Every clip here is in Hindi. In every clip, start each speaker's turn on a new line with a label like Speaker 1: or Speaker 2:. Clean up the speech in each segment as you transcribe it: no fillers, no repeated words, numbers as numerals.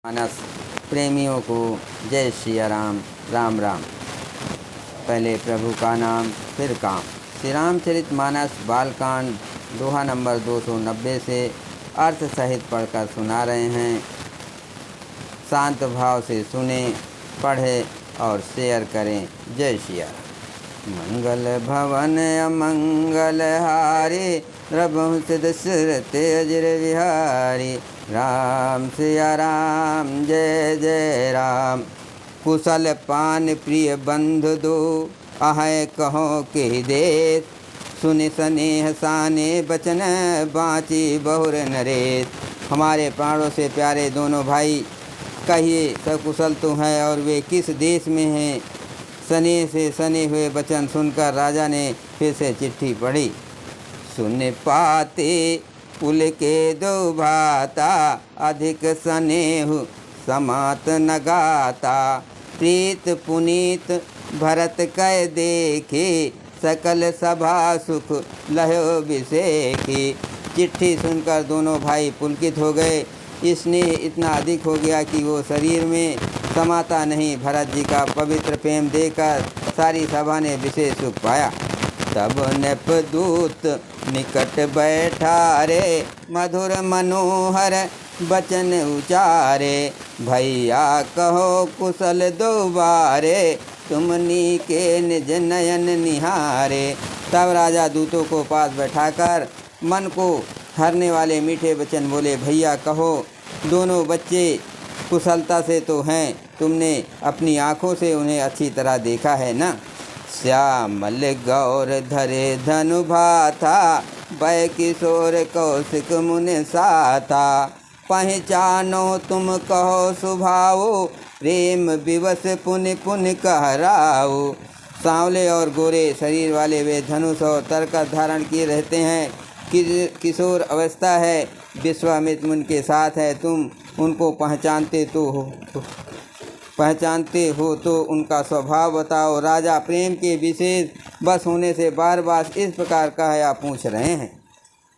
Speaker 1: मानस प्रेमियों को जय सिया राम। राम राम। पहले प्रभु का नाम फिर काम। श्री रामचरित मानस बालकांड दोहा नंबर 290 से अर्थ सहित पढ़कर सुना रहे हैं। शांत भाव से सुने, पढ़े और शेयर करें। जय सिया राम। मंगल भवन अमंगल हारी, रघुवंश दशरथ अजर विहारी। राम सिया राम जय जय राम। कुशल पान प्रिय बंधु दो, अहै कहो के देश। सुनि स्नेह साने बचन, बाँची बहुर नरेश। हमारे प्राणों से प्यारे दोनों भाई, कहिए सकुशल तो हैं और वे किस देश में हैं। स्नेह से सने हुए वचन सुनकर राजा ने फिर से चिट्ठी पढ़ी। सुन पाते पुल के दो भाता, अधिक स्नेह समात न गाता। प्रीत पुनीत भरत कै देखे, सकल सभा सुख लहो विषेखी। चिट्ठी सुनकर दोनों भाई पुलकित हो गए। स्नेह इतना अधिक हो गया कि वो शरीर में समाता नहीं। भरत जी का पवित्र प्रेम देकर सारी सभा ने विशेष सुख पाया। तब नृपदूत निकट बैठा रे, मधुर मनोहर बचन उचारे। भैया कहो कुशल दोबारे, तुमनी के निज नयन निहारे। तब राजा दूतों को पास बैठाकर मन को हरने वाले मीठे वचन बोले। भैया कहो, दोनों बच्चे कुशलता से तो हैं, तुमने अपनी आँखों से उन्हें अच्छी तरह देखा है ना। श्यामल गौर धरे धनु भाथा, बै किशोर कौशिक मुनि साथा। पहचानो तुम कहो सुभाओ, प्रेम विवश पुनि पुनि कहराओ। सांवले और गोरे शरीर वाले वे धनुष और तरकस धारण किए रहते हैं। किशोर अवस्था है, विश्वामित्र मुनि के साथ है। तुम उनको पहचानते हो तो उनका स्वभाव बताओ। राजा प्रेम के विशेष बस होने से बार बार इस प्रकार का या पूछ रहे हैं।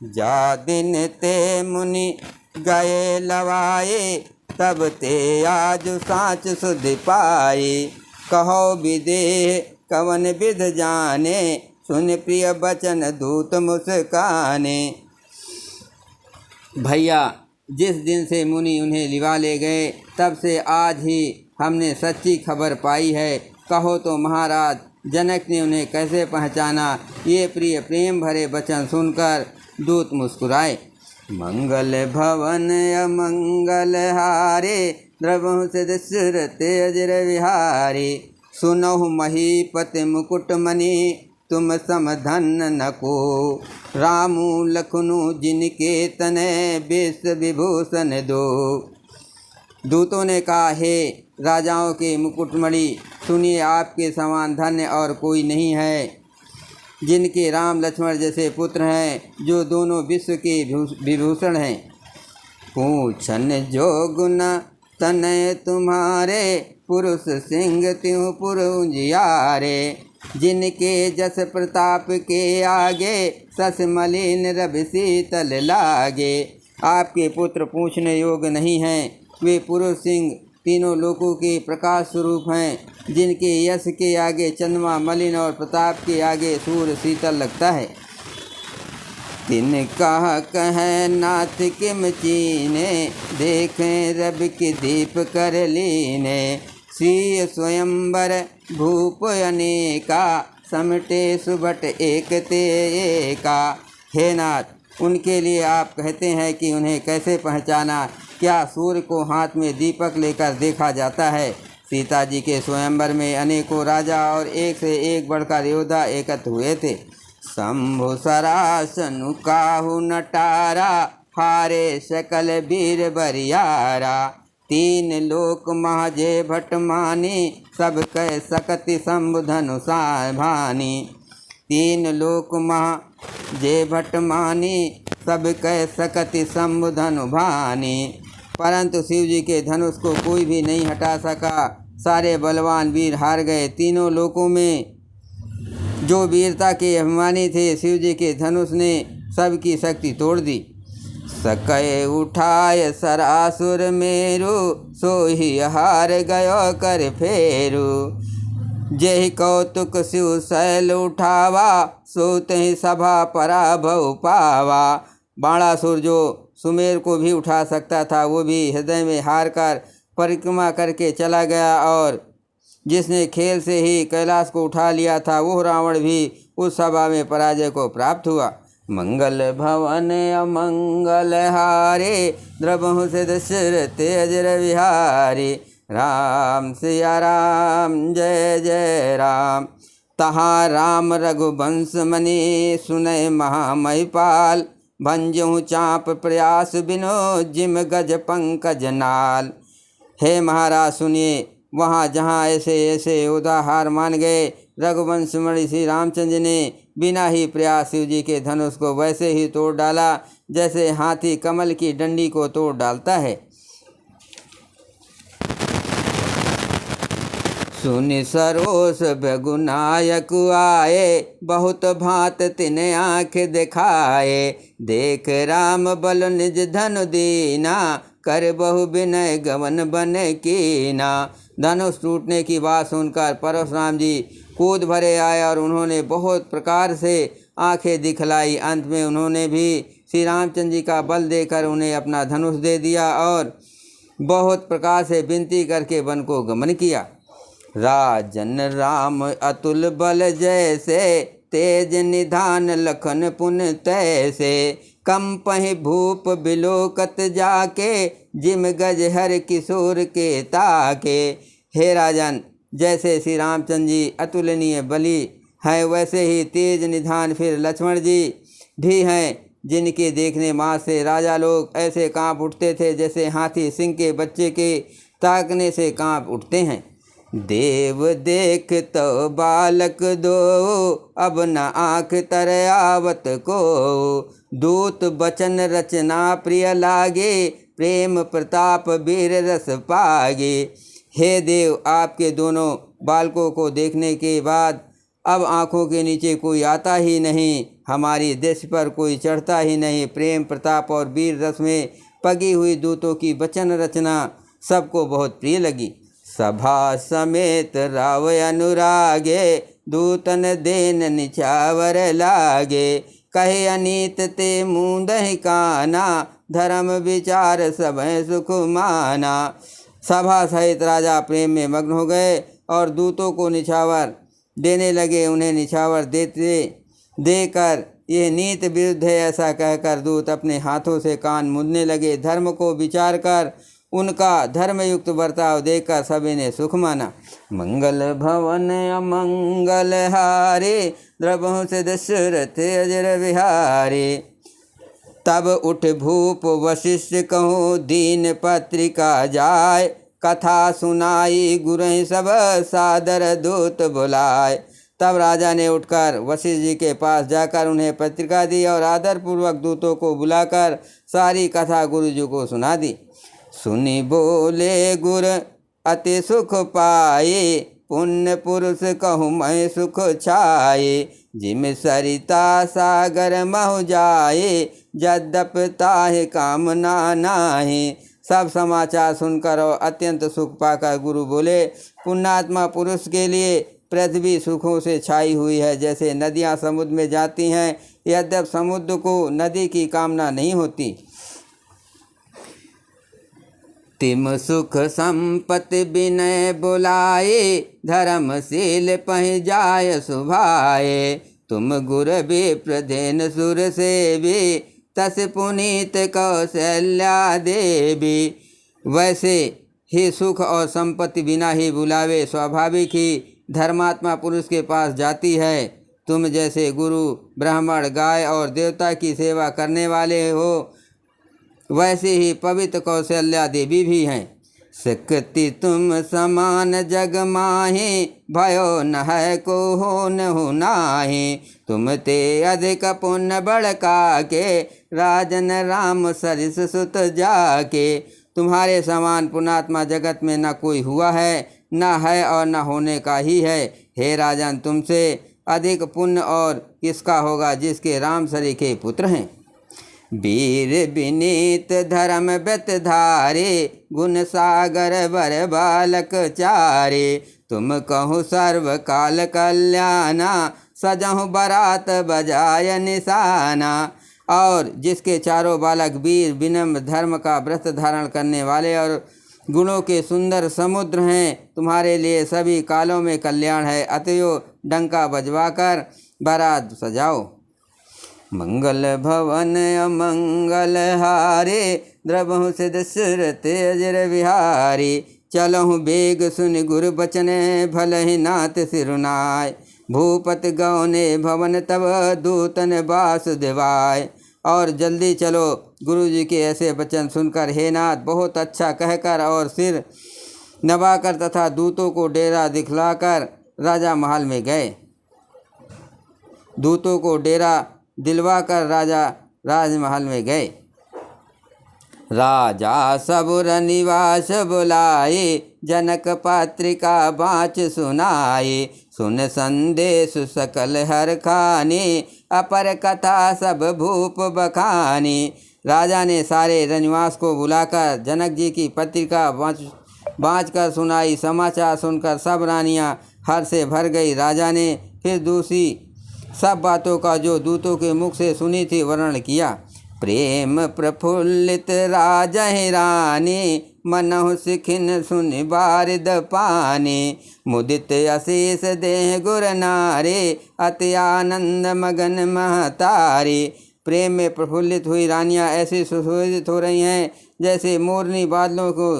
Speaker 1: जा दिन ते मुनि गए लवाए, तब ते आज साँच सुधि पाए। कहो विदेह कवन विध जाने, सुन प्रिय बचन दूत मुस्काने। भैया, जिस दिन से मुनि उन्हें लिवा ले गए, तब से आज ही हमने सच्ची खबर पाई है। कहो तो महाराज जनक ने उन्हें कैसे पहचाना। ये प्रिय प्रेम भरे वचन सुनकर दूत मुस्कुराए। मंगल भवन अमंगल हारे, रघुवंश दशरथ अजर विहारी। सुनहु महीपति मुकुट मणि, तुम समधन न को। रामू लखनऊ जिनके तने, विश्व विभूषण दो। दूतों ने कहा, हे राजाओं के मुकुटमणि, सुनिए आपके समान धन्य और कोई नहीं है, जिनके राम लक्ष्मण जैसे पुत्र हैं, जो दोनों विश्व के विभूषण हैं। पूछन जो गुण तनय तुम्हारे, पुरुष सिंह त्यों पुर उजियारे। जिनके जस प्रताप के आगे, सस मलिन रवि शीतल लागे। आपके पुत्र पूछने योग्य नहीं हैं। वे पुरुष सिंह तीनों लोकों के प्रकाश स्वरूप हैं। जिनके यश के आगे चंद्रमा मलिन और प्रताप के आगे सूर्य शीतल लगता है। तिनका कह नाथ किम चीने, देखें रवि के दीप कर लीने। श्री स्वयंवर भूप अनेका, समटे सुबट एक ते एका। हे नाथ, उनके लिए आप कहते हैं कि उन्हें कैसे पहचाना। क्या सूर्य को हाथ में दीपक लेकर देखा जाता है। सीता जी के स्वयंवर में अनेकों राजा और एक से एक बढ़कर योद्धा एकत्र हुए थे। शंभु सरासनु काहू नटारा, हारे सकल वीर बरियारा। तीन लोक महाजे भट मानी, सब कह सकति शंभु धनुषा भानी। तीन लोक महाजे भट मानी, सब कह सकति शंभु धनु भानी। परंतु शिव जी के धनुष को कोई भी नहीं हटा सका। सारे बलवान वीर हार गए। तीनों लोकों में जो वीरता के अभिमानी थे, शिव जी के धनुष ने सबकी शक्ति तोड़ दी। सकै उठाय सरासुर मेरु, सोहि हार गयो कर फेरु। जेहि कौतुक शिव शैल उठावा, सो तहि सभा पराभव पावा। बाणासुर जो सुमेर को भी उठा सकता था, वो भी हृदय में हार कर परिक्रमा करके चला गया, और जिसने खेल से ही कैलाश को उठा लिया था, वो रावण भी उस सभा में पराजय को प्राप्त हुआ। मंगल भवन अमंगल हारे, द्रवहु से दशरथ अजर विहारी। राम सिया राम जय जय राम। तहाँ राम रघुवंश मनि, सुनय महामहिपाल। भंजहु चाप प्रयास बिनो, जिम गज पंकज नाल। हे महाराज सुनिए, वहाँ जहाँ ऐसे ऐसे उदाहार मान गए, रघुवंश मणि श्री रामचंद्र ने बिना ही प्रयास शिव जी के धनुष को वैसे ही तोड़ डाला, जैसे हाथी कमल की डंडी को तोड़ डालता है। सुनि सरोस बेगुनायक आए, बहुत भांत तिने आँख दिखाए। देख राम बल निज धनु दीना, कर बहु विनय गवन बन कीना। धनुष टूटने की बात सुनकर परशुराम जी कूद भरे आए, और उन्होंने बहुत प्रकार से आंखें दिखलाई। अंत में उन्होंने भी श्री रामचंद्र जी का बल देकर उन्हें अपना धनुष दे दिया, और बहुत प्रकार से विनती करके वन को गमन किया। राजन राम अतुल बल जैसे, तेज निधान लखन पुन तैसे। कंपहि भूप बिलोकत जाके, जिम गज हर किशोर के ताके। हे राजन, जैसे श्री रामचंद्र जी अतुलनीय बली हैं, वैसे ही तेज निधान फिर लक्ष्मण जी भी हैं, जिनके देखने मात्र से राजा लोग ऐसे कांप उठते थे, जैसे हाथी सिंह के बच्चे के ताकने से कांप उठते हैं। देव देख तो बालक दो, अब न आँख तर आवत को। दूत बचन रचना प्रिय लागे, प्रेम प्रताप वीर रस पागे। हे देव, आपके दोनों बालकों को देखने के बाद अब आँखों के नीचे कोई आता ही नहीं, हमारी दृष्टि पर कोई चढ़ता ही नहीं। प्रेम प्रताप और वीर रस में पगी हुई दूतों की वचन रचना सबको बहुत प्रिय लगी। सभा समेत राव अनुरागे, दूतन देन निछावर लागे। कहे अनीत ते मूंदहि काना, धर्म विचार सब सुख माना। सभा सहित राजा प्रेम में मग्न हो गए और दूतों को निछावर देने लगे। उन्हें निछावर देकर यह नीत विरुद्ध है ऐसा कहकर दूत अपने हाथों से कान मूंदने लगे। धर्म को विचार कर उनका धर्मयुक्त बर्ताव देखकर सभी ने सुख माना। मंगल भवन अमंगल हारे, द्रवहु से दशरथ अजर विहारे। तब उठ भूप वशिष्ठ कहूँ, दीन पत्रिका जाय। कथा सुनाई गुरहि सब, सादर दूत बुलाए। तब राजा ने उठकर वशिष्ठ जी के पास जाकर उन्हें पत्रिका दी और आदरपूर्वक दूतों को बुलाकर सारी कथा गुरु जी को सुना दी। सुनी बोले गुर अति सुख पाए, पुण्य पुरुष कहूँ मैं सुख छाए। जिम सरिता सागर महु जाए, यद्यप ताहि कामना नाहि। सब समाचार सुनकर और अत्यंत सुख पाकर गुरु बोले, पुण्यात्मा पुरुष के लिए पृथ्वी सुखों से छाई हुई है, जैसे नदियाँ समुद्र में जाती हैं, यद्यप समुद्र को नदी की कामना नहीं होती। तिम सुख संपत्ति विनय बुलाए, धर्मशील पहि जाय सुभाए। तुम गुर विप्र धेन सुर सेवी, तस पुनीत कौशल्या देवी। वैसे ही सुख और संपत्ति बिना ही बुलावे स्वाभाविक ही धर्मात्मा पुरुष के पास जाती है। तुम जैसे गुरु ब्राह्मण गाय और देवता की सेवा करने वाले हो, वैसे ही पवित्र कौशल्या देवी भी हैं। शक्ति तुम समान जग माही, भयो न है को हो न हो नाही। तुम ते अधिक पुण्य बड़का के, राजन राम सरिस सुत जाके। तुम्हारे समान पुण्यात्मा जगत में न कोई हुआ है, न है और न होने का ही है। हे राजन, तुमसे अधिक पुण्य और किसका होगा जिसके राम सरीखे पुत्र हैं। वीर विनीत धर्म व्रत धारे, गुण सागर बर बालक चारे। तुम कहूँ सर्व काल कल्याणा, सजहु बरात बजाय निशाना। और जिसके चारों बालक वीर विनम्र धर्म का व्रत धारण करने वाले और गुणों के सुंदर समुद्र हैं, तुम्हारे लिए सभी कालों में कल्याण है। अतएव डंका बजवाकर बारात सजाओ। मंगल भवन अमंगल हारे, द्रवहु सिद्ध सुरत अजर विहारी। चलहु बेग सुन गुरु बचन, भलहि नाथ सिरुनाय। भूपत गौने भवन तब, दूतन बास दिवाय। और जल्दी चलो, गुरु जी के ऐसे वचन सुनकर हे नाथ बहुत अच्छा कहकर और सिर नवाकर तथा दूतों को डेरा दिखलाकर राजा महल में गए। दूतों को डेरा दिलवाकर राजा राजमहल में गए। राजा सबुर निवास बुलाए, जनक पत्रिका बाँच सुनाए। सुन संदेश सकल हर खाने, अपर कथा सब भूप बखाने। राजा ने सारे रनिवास को बुलाकर जनक जी की पत्रिका बाँच कर सुनाई। समाचार सुनकर सब रानियां हर्ष से भर गई। राजा ने फिर दूसरी सब बातों का जो दूतों के मुख से सुनी थी वर्णन किया। प्रेम प्रफुल्लित राजहि रानी, मनहु सिखिन सुन बारिद पानी। मुदित अशेष देह गुर नारे, अति आनंद मगन महतारी। प्रेम में प्रफुल्लित हुई रानियां ऐसी सुशोभित हो रही हैं जैसे मोरनी बादलों को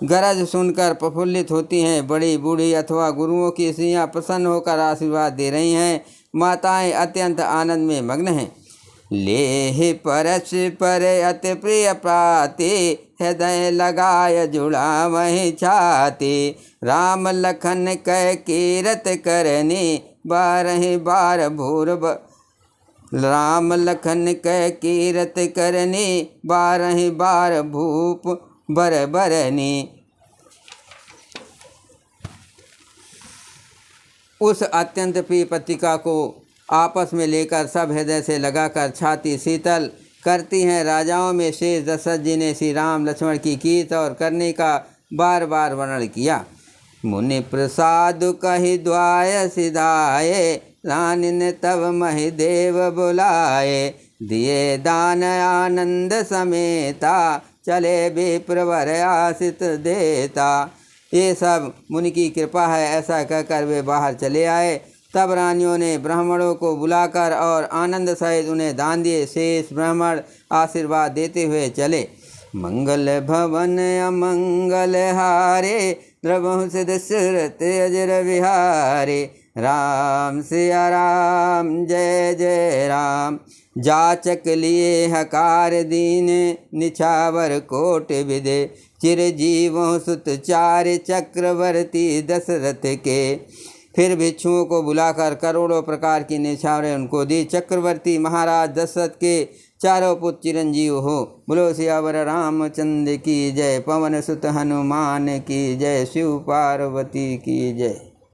Speaker 1: गरज सुनकर प्रफुल्लित होती हैं। बड़ी बूढ़ी अथवा गुरुओं की स्त्रियां प्रसन्न होकर आशीर्वाद दे रही हैं। माताएं अत्यंत आनंद में मग्न हैं। लेहि परस्पर अति प्रिय प्राते, हृदय लगाय जुड़ा वही छाते। राम लखन कह कीरत करने, बारह बार भूर राम लखन कह कीरत करने, बारह बार भूप बर बरने। उस अत्यंत प्रिय पत्रिका को आपस में लेकर सब हृदय से लगाकर छाती शीतल करती हैं। राजाओं में शेष दशरथ जी ने श्री राम लक्ष्मण की कीर्ति और करने का बार बार वर्णन किया। मुनि प्रसाद कहि द्वाय सिधाए, रानी ने तब महि देव बुलाए। दिए दान आनंद समेता, चले विप्रवर आशित देता। ये सब मुनि की कृपा है, ऐसा कहकर वे बाहर चले आए। तब रानियों ने ब्राह्मणों को बुलाकर और आनंद सहित उन्हें दान दिए। शेष ब्राह्मण आशीर्वाद देते हुए चले। मंगल भवन अमंगल हारे, द्रवहु सिद्ध सुरत अजर विहारे। राम सिया राम जय जय राम, जाचक लिए हकार दीन, निछावर कोट विदे। चिरजीवों सुत चार चक्रवर्ती दशरथ के। फिर भिक्षुओं को बुलाकर करोड़ों प्रकार की निछावरें उनको दी। चक्रवर्ती महाराज दशरथ के चारों पुत्र चिरंजीव हो। बोलो सियावर रामचंद्र की जय, पवन सुत हनुमान की जय, शिव पार्वती की जय।